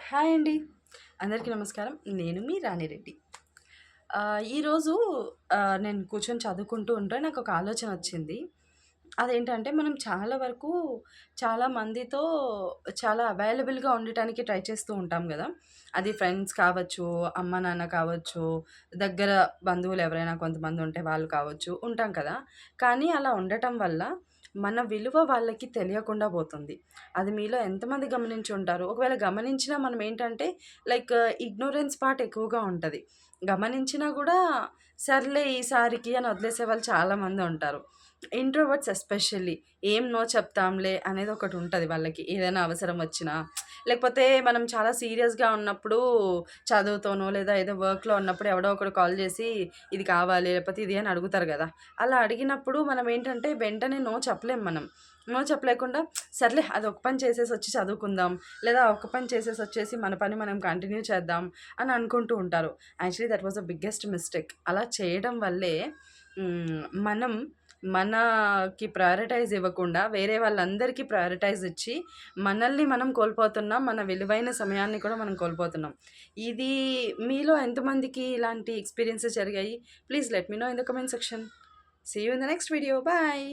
Hi అండి. అందరికీ నమస్కారం. నేను మీ రాణిరెడ్డి. ఈరోజు నేను కూర్చొని చదువుకుంటూ ఉంటే నాకొక ఆలోచనొచ్చింది. అదేంటంటే మనం చాలా వరకు చాలా మందితో చాలా అవైలబుల్‌గా ఉండటానికి ట్రై చేస్తూ ఉంటాం గదా! అది ఫ్రెండ్స్ కావచ్చు, అమ్మ, నాన్న కావచ్చు, దగ్గర బంధువులు ఎవరైనా కొంతమందుంటే వాళ్ళు కావచ్చు, ఉంటాం కదా! కానీ అలా ఉండటం వల్ల మన విలువ వాళ్ళకి తెలియకుండా పోతుంది. అది మీలో ఎంతమంది గమనించుంటారు? ఒకవేళ గమనించినా మనమేంటంటే లైక్ ఇగ్నోరెన్స్ పార్ట్ ఎక్కువగా ఉంటది. గమనించినా గూడా సర్లే ఈసారికి అని వదిలేసేవాళ్ళు చాలామందే ఉంటారు. ఇంట్రోవర్ట్స్ ఎస్పెషల్లీ ఏం నో చెప్తాంలే అనేది ఒకటుంటది వాళ్ళకి. ఏదైనా అవసరం వచ్చినా, లేకపోతే మనం చాలా సీరియస్‌గా ఉన్నప్పుడు చదువుతోనో లేదా ఏదో వర్క్‌లో ఉన్నప్పుడు ఎవడో ఒకడు కాల్ చేసి ఇది కావాలి లేకపోతే ఇది అని అడుగుతారు గదా! అలా అడిగినప్పుడు మనమేంటంటే వెంటనే నో చెప్పలేం మనం. నో చెప్పలేకుండా సర్లే అది ఒక పని చేసేసొచ్చి చదువుకుందాం. లేదా ఒక పని చేసేసొచ్చేసి మన పని మనం కంటిన్యూ చేద్దాం అని అనుకుంటూ ఉంటారు. Actually that was the biggest mistake. అలా చేయడం వల్లే మనం మనకి ప్రయారిటైజ్ ఇవ్వకుండా వేరే వాళ్ళందరికీ ప్రయారిటైజ్ ఇచ్చి మనల్ని మనం కోల్పోతున్నాం. మన విలువైన సమయాన్ని కూడా మనం కోల్పోతున్నాం. ఇది మీలో ఎంతమందికి ఇలాంటి ఎక్స్‌పీరియన్సెస్ జరిగాయి? Please let me know in the comment section. See you in the next video. Bye.